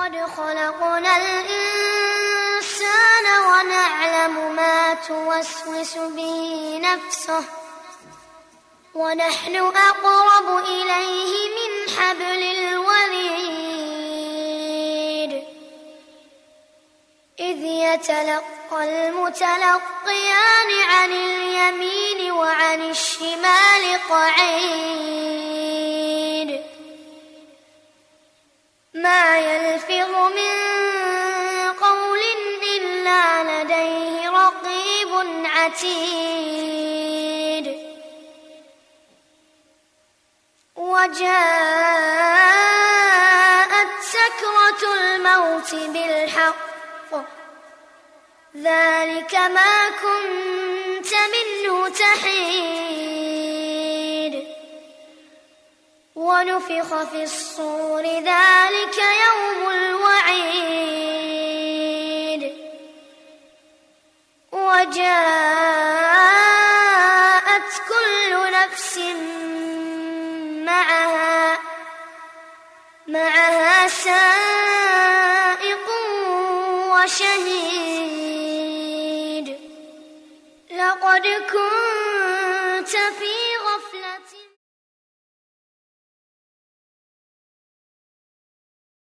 لقد خلقنا الإنسان ونعلم ما توسوس به نفسه ونحن أقرب إليه من حبل الوريد إذ يتلقى المتلقيان عن اليمين وعن الشمال قعيد ما يلفظ من قول إلا لديه رقيب عتيد وجاءت سكرة الموت بالحق ذلك ما كنت منه تحيد ونفخ في الصور ذلك يوم الوعيد وجاءت كل نفس معها سائق وشهيد لقد كنت في